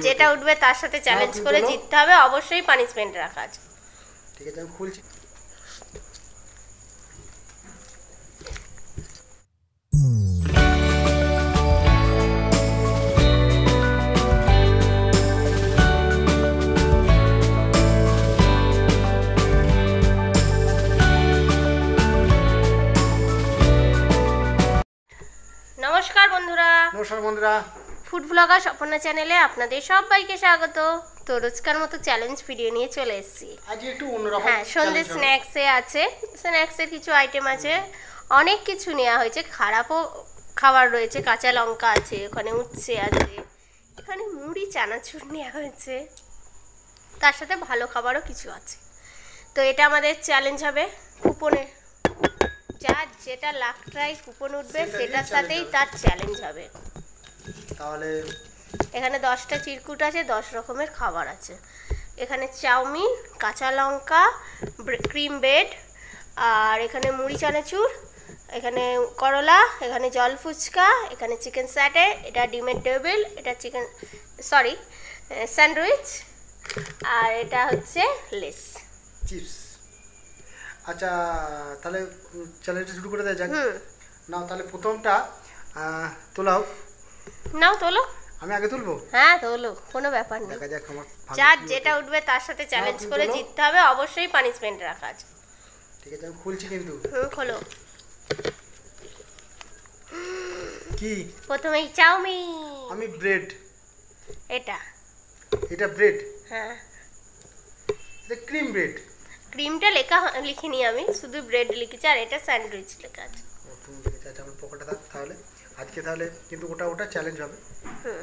যেটা উঠবে তার সাথে চ্যালেঞ্জ করে জিততে হবে, অবশ্যই পানিশমেন্ট রাখা আছে। ঠিক আছে, আমি খুলছি। নমস্কার বন্ধুরা, নমস্কার বন্ধুরা, ফুড ব্লগার স্বপ্না চ্যানেলে আপনাদের সবাইকে স্বাগত। তো রোজকার মতো চ্যালেঞ্জ ভিডিও নিয়ে চলে এসেছি। আজকে একটু অন্যরকম। হ্যাঁ, সন্ধ্যে স্ন্যাক্সে আছে, স্ন্যাক্সের কিছু আইটেম আছে, অনেক কিছু নেওয়া হয়েছে। খারাপও খাবার রয়েছে, কাঁচা লঙ্কা আছে, ওখানে উচ্ছে আছে, এখানে মুড়ি চানাচুর নেওয়া হয়েছে, তার সাথে ভালো খাবারও কিছু আছে। তো এটা আমাদের চ্যালেঞ্জ হবে কুপনের, যার যেটা লাখটাই কুপন উঠবে সেটার সাথেই তার চ্যালেঞ্জ হবে। তাহলে এখানে 10টা চিরকুট আছে, 10 রকমের খাবার আছে। এখানে চাউমিন, কাঁচা লঙ্কা, ক্রিম ব্রেড, আর এখানে মুড়ি চানাচুর, এখানে করলা, এখানে জল ফুচকা, এখানে চিকেন স্যাটে, এটা ডিমের টেবিল, এটা চিকেন স্যান্ডউইচ, আর এটা হচ্ছে লেস চিপস। আচ্ছা, তাহলে চ্যালেঞ্জটা শুরু করে দেওয়া যাক। নাও তাহলে প্রথমটা তোলাও। নাও তোলো। আমি আগে তুলবো? হ্যাঁ তোলো, কোনো ব্যাপার নেই। দেখা যাক আমার যার যেটা উঠবে তার সাথে চ্যালেঞ্জ করে জিততে হবে, অবশ্যই পানিশমেন্ট রাখা আছে। ঠিক আছে, আমি খুলছি কিন্তু। খোলো। কি প্রথমেই চাউমিন। আমি ব্রেড। এটা ব্রেড। হ্যাঁ, এটা ক্রিম ব্রেড। ক্রিমটা লিখিনি আমি, শুধু ব্রেড লিখেছি, আর এটা স্যান্ডউইচ লেখা আছে। তুমি লিখেছো? আচ্ছা, আমার পকেটে থাক তাহলে। আজকে তাহলে কিন্তু ওটা চ্যালেঞ্জ হবে।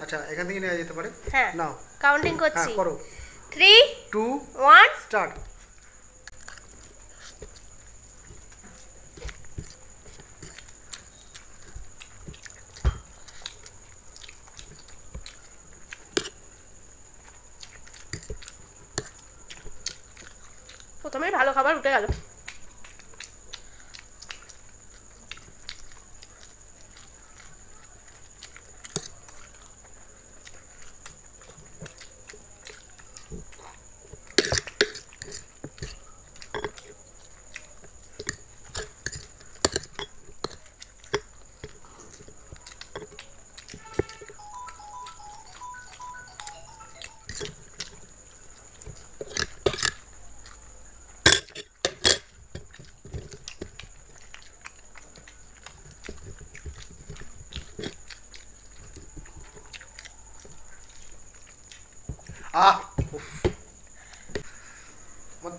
আচ্ছা, এখান থেকে নেওয়া যেতে পারে। হ্যাঁ, নাও কাউন্টিং করছি। হ্যাঁ, করো। 3 2 1 স্টার্ট। প্রথমেই ভালো খাবার উঠে গেল।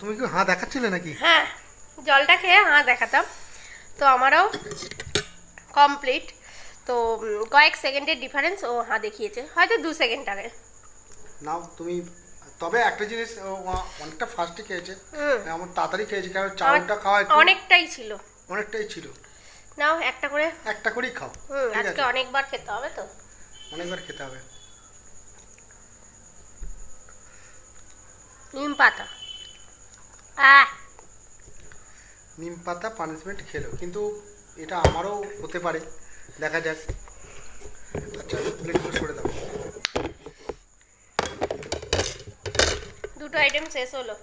তুমি কি হ্যাঁ দেখাচ্ছিলে নাকি? হ্যাঁ, জলটা খেয়ে হ্যাঁ দেখাতাম। তো আমারও কমপ্লিট। তো কয়েক সেকেন্ডের ডিফারেন্স ও হ্যাঁ দেখিয়েছে, হয়তো 2 সেকেন্ড আগে। নাও তুমি। তবে একটা জিনিস, অনেকটা ফাস্টে খেয়েছে, আমার তাড়াতাড়ি খেয়েছে, কারণ চাউলটা খাওয়া অনেকটাই ছিল। নাও একটা করেই খাও। আজকে অনেকবার খেতে হবে, তো অনেকবার খেতে হবে। নিম পাতা, নিম পাতা পানিশমেন্ট খেলো, কিন্তু এটা আমারও হতে পারে, দেখা যাক। আচ্ছা, প্লেটগুলো সরে দাও। দুটো আইটেম শেষ হলো।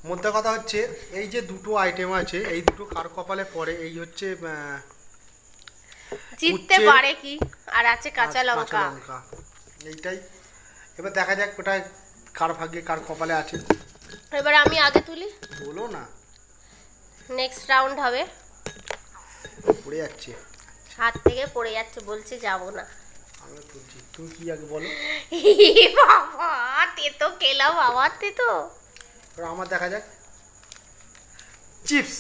মোদ্দা কথা হচ্ছে, এই যে দুটো আইটেম আছে, এই দুটো কার কপালে পড়ে, এই হচ্ছে জিততে পারে কি, আর আছে কাঁচা লঙ্কা। এইটাই এবার দেখা যাক ওটা কার ভাগ্যে, কার কপালে আছে। এবার আমি আগে তুলি, বলো না। নেক্সট রাউন্ড হবে। পড়ে যাচ্ছে, হাত থেকে পড়ে যাচ্ছে, বলছে যাবো না। আমি তুলছি, তুমি কি আগে বলো। বাবা, তেতো খেলাম, আবার তেতো। আমার দেখা যাক। চিপস।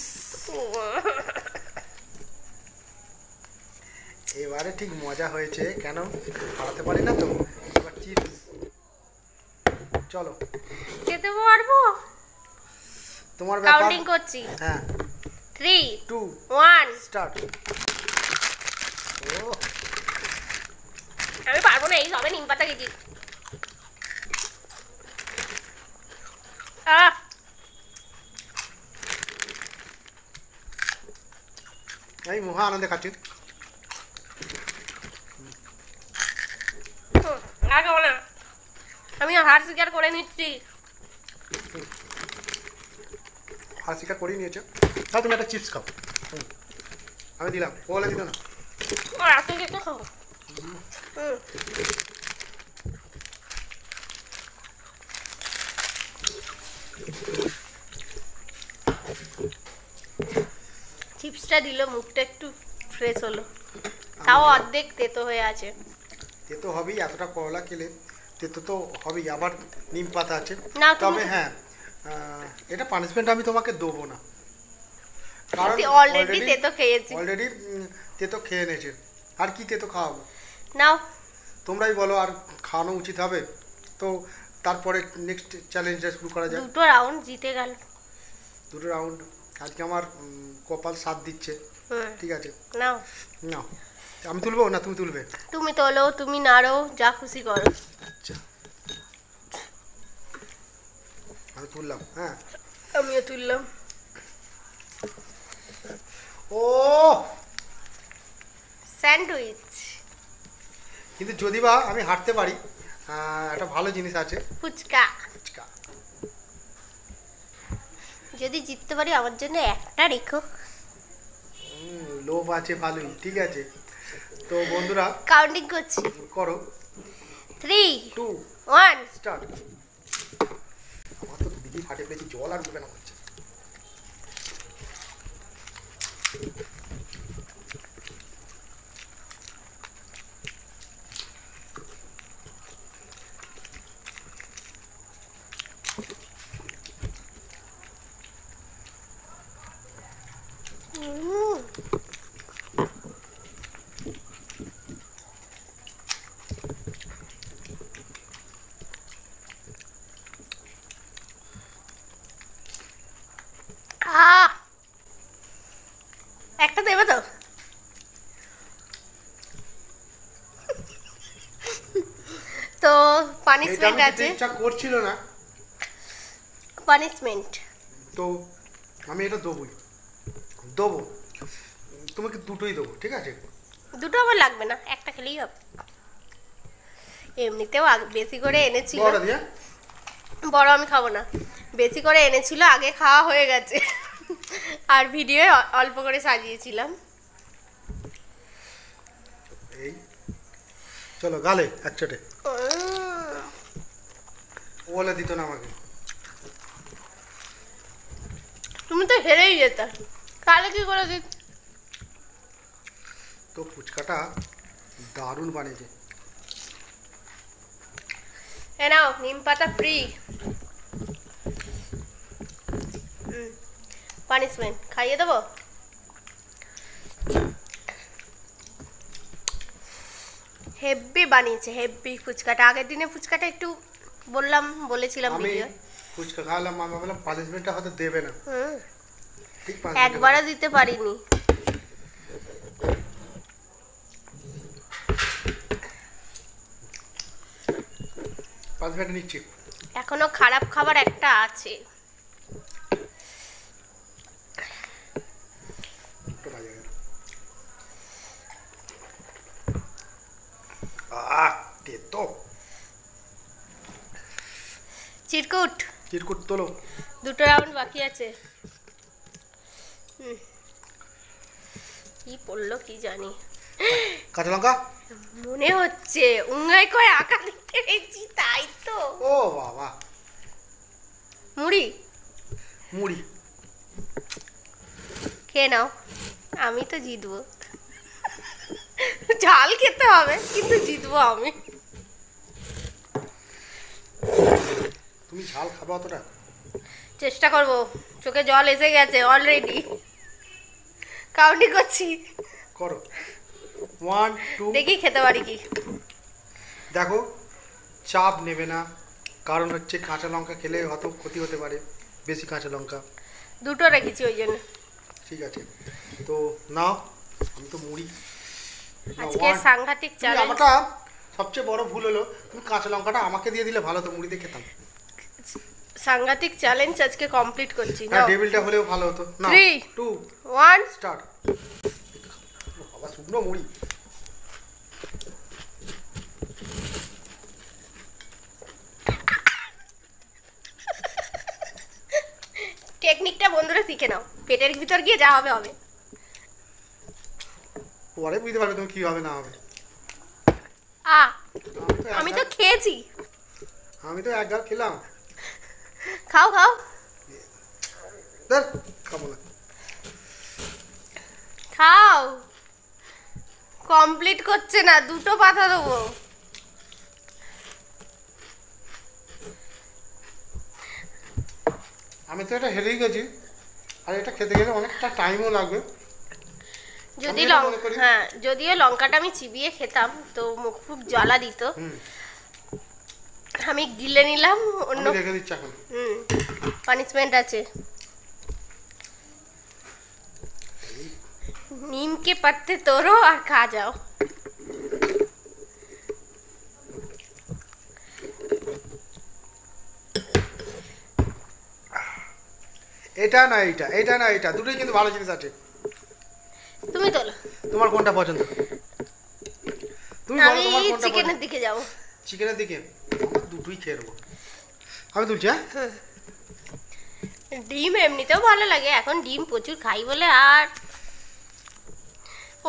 এবারে ঠিক মজা হয়েছে, কেন হারাতে পারি না তো। এবার চিপস, চলো খেতে পারবো। তোমার ব্যাপার। কাউন্টিং করছি। হ্যাঁ, 3 2 1 স্টার্ট। ও, আমি পারবো না, এই সবে নিম পাতা খেয়েছি। আমি মহা আনন্দে খাচ্ছি। হার স্বীকার করে নিচ্ছি। হার স্বীকার করেই নিয়েছো। তাহলে তুমি একটা চিপস খাও। আমি দিলাম, ও বলে দিত না। আর এত কিছু খাবো। চিপসটা দিল, মুখটা একটু ফ্রেশ হলো, তাও অর্ধেক তেতো হয়ে আছে। তেতো হবেই, এতটা করলা খেলে তেতো তো হবেই। আবার নিম পাতা আছে। না, তবে হ্যাঁ, এটা পানিশমেন্ট আমি তোমাকে দেবো না, কারণ অলরেডি তেতো খেয়েছি। অলরেডি তেতো খেয়ে নিয়েছে। আর কি তেতো খাওয়াবো? নাও, তোমরাই বলো, আর খাওয়ানো উচিত হবে তো। তারপরে নেক্সট চ্যালেঞ্জটা শুরু করা যায়। দুটো রাউন্ড জিতে গেল। দুটো রাউন্ড আজকে আমার কপাল সাথ দিচ্ছে। ঠিক আছে, নাও। না আমি তুলবো না, তুমি তুলবে? তুমি তোলো, তুমি নাড়ো, যা খুশি করো। আচ্ছা, আমি তুললাম। হ্যাঁ, আমিও তুললাম। ও স্যান্ডউইচ। কিন্তু যদি বা আমি হাঁটতে পারি, একটা ভালো জিনিস আছে, ফুচকা। ফুচকা। যদি জিততে পারি আমার জন্য একটা রেখো। লোভ আছে ভালোই, ঠিক আছে। তো বন্ধুরা, কাউন্টিং করছি। করো। 3 2 1 স্টার্ট। আমার তো দিদি ফাটে পেয়েছি, জল আর উঠবে না হচ্ছে। একটা দেবে তো? তো পানিশমেন্ট আছে। ইচ্ছা করছিল না, পানিশমেন্ট তো আমি এটা দেবই, দেবো। তোমাকে দুটোই দেবো, ঠিক আছে? দুটো আমার লাগবে না, একটা খেলেই হবে। এমনিতেও বেশি করে এনেছিল। বড় দিয়ে বড় আমি খাবো না, বেশি করে এনেছিল, আগে খাওয়া হয়ে গেছে। আর ভিডিও অল্প করে সাজিয়েছিলাম। এই চলো গালে একচোটে। ওলা দিত না আমাকে। তুমি তো হেরেই যেত, তাহলে কি করে দিত? তো ফুচকাটা দারুণ বানিয়েছে। এ নাও, নিম পাতা ফ্রি। পানিশমেন্ট খাইয়ে দেবো। হেভি বানিয়েছে, হেভি ফুচকাটা। আগের দিনে ফুচকাটা একটু বলেছিলাম আমি ভিডিও। ফুচকা খাওয়ালাম, আমি ভাবলাম পানিশমেন্টটা হয়তো দেবে না, ঠিক একবারও দিতে পারিনি। পানিশমেন্ট নিচ্ছি। এখনো খারাপ খাবার একটা আছে। তেতো চিরকুট। চিরকুট তোলো। দুটো রাউন্ড বাকি আছে। কি পড়লো কি জানি। কাঁচা লঙ্কা মনে হচ্ছে উঙ্গাই কয় আঁকা লিখতে পেরেছি, তাই তো। ও বাবা, মুড়ি মুড়ি খেয়ে নাও, আমি তো জিতবো। ঝাল খেতে হবে কিন্তু জিতবো আমি। তুমি ঝাল খাবে অতটা? চেষ্টা করব। চোখে জল এসে গেছে অলরেডি। কাউন্টিং করছি। করো। 1 2 দেখি খেতে পারি কি। দেখো, চাপ নেবে না, কারণ হচ্ছে কাঁচা লঙ্কা খেলে হয়তো ক্ষতি হতে পারে, বেশি কাঁচা লঙ্কা। দুটো রেখেছি ওই জন্য। ঠিক আছে, তো নাও। আমি তো মুড়ি। আজকে সাংঘাতিক চ্যালেঞ্জ। আমারটা সবচেয়ে বড় ভুল হলো, তুমি কাঁচা লঙ্কাটা আমাকে দিয়ে দিলে ভালো, তো মুড়িতে খেতাম। সাংঘাতিক চ্যালেঞ্জ আজকে কমপ্লিট করছি। হ্যাঁ, টেবিলটা হলেও ভালো হতো। না, 3 2 1 স্টার্ট। বাবা, শুকনো মুড়ি। শিখে নাও, পেটের ভিতর গিয়ে যা হবে হবে। পরে বুঝতে পারবে তুমি কি হবে না হবে। আ আমি আমি তো তো খেয়েছি। এক গাল খেলাম। খাও খাও। ধর, খাবো না। খাও। কমপ্লিট করছে না, দুটো পাতা দেবো। আমি তো এটা হেরেই গেছি, আর এটা খেতে গেলে অনেকটা টাইমও লাগবে। যদি আমি এটা মনে করি। হ্যাঁ, যদিও লঙ্কাটা আমি চিবিয়ে খেতাম তো মুখ খুব জ্বালা দিত, আমি গিলে নিলাম। অন্য আমি রেখে দিচ্ছি এখন। পানিশমেন্ট আছে। नीम के पत्ते तोड़ो और खा जाओ। এটা না এটা, এটা না এটা, দুটোই কিন্তু ভালো জিনিস আছে। তুমি তোলো। তোমার কোনটা পছন্দ? তুমি বলো আমি তোমার কোনটা চিকেনের পছন্দ? দিকে যাব। চিকেনের দিকে? আমার দুটোই খেয়ে নেবো। আমি তুলছি। হ্যাঁ, ডিম এমনিতেও ভালো লাগে, এখন ডিম প্রচুর খাই বলে আর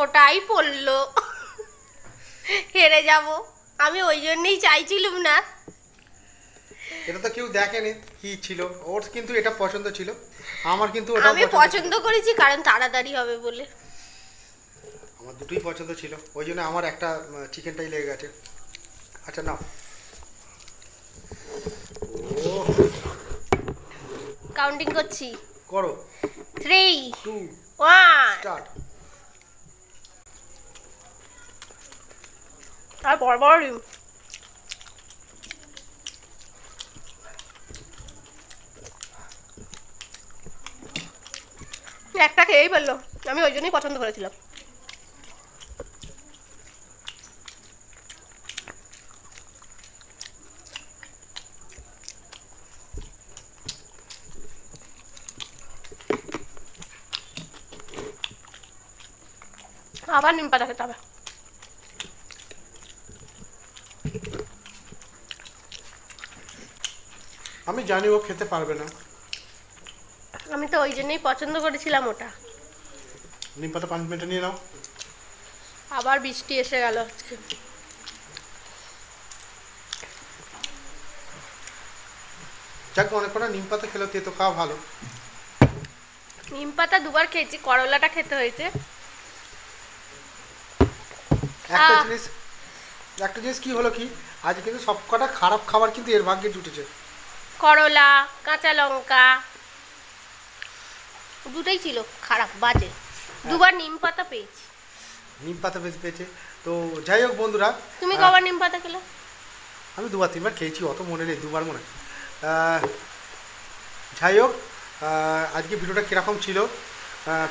ওটাই পড়লো। হেরে যাব। আমি ওই জন্যই চাইছিলাম না। এটা তো কেউ দেখেনি কি ছিল, ওর কিন্তু এটা পছন্দ ছিল, আমার কিন্তু ওটা আমি পছন্দ করেছি কারণ তাড়াতাড়ি হবে বলে। আমার দুটোই পছন্দ ছিল, ওই জন্য আমার একটা চিকেনটাই লেগে গেছে। আচ্ছা নাও। ও কাউন্টিং করছি। করো। 3 2 1 স্টার্ট। আর বড় বড় ডিম। একটা খেয়েই বললো, আমি ওই জন্যই পছন্দ করেছিলাম। আবার নিম পাতা খেতে হবে। আমি জানি ও খেতে পারবে না। আমি তো ওই জন্যই পছন্দ করেছিলাম ওটা। নিম পাতা পানিশমেন্টটা নিয়ে নাও। আবার বৃষ্টি এসে গেল আজকে। যাক, অনেক কটা নিম পাতা খেলে তেতো খাওয়া ভালো। নিম পাতা দুবার খেয়েছি, করলাটা খেতে হয়েছে। একটা জিনিস, একটা জিনিস কি হলো কি, আজ কিন্তু সব কটা খারাপ খাবার কিন্তু এর ভাগ্যে জুটেছে। করলা, কাঁচা লঙ্কা দুটোই ছিল খারাপ, বাজে। দুবার নিম পাতা পেয়েছি। নিম পাতা বেশি পেয়েছে। তো যাই হোক বন্ধুরা, তুমি কবার নিম পাতা খেলে? আমি দুবার তিনবার খেয়েছি, অত মনে নেই, দুবার মনে হয়। যাই হোক, আজকে ভিডিওটা কীরকম ছিল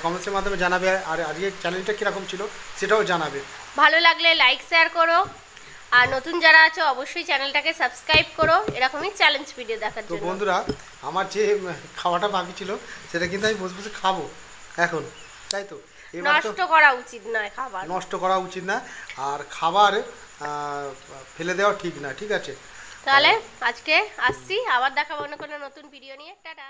কমেন্টসের মাধ্যমে জানাবে, আর আজকে চ্যানেলটা কীরকম ছিল সেটাও জানাবে। ভালো লাগলে লাইক শেয়ার করো, আর নতুন যারা আছো অবশ্যই চ্যানেলটাকে সাবস্ক্রাইব করো এরকমই চ্যালেঞ্জ ভিডিও দেখার তো জন্য। বন্ধুরা, আমার যে খাওয়াটা বাকি ছিল সেটা কিন্তু আমি বসে বসে খাবো এখন, তাই তো? এবার তো নষ্ট করা উচিত নয় খাবার। নষ্ট করা উচিত না, আর খাবার ফেলে দেওয়া ঠিক না, ঠিক আছে? তাহলে আজকে আসছি, আবার দেখাবো অন্য কোনো নতুন ভিডিও নিয়ে। টাটা।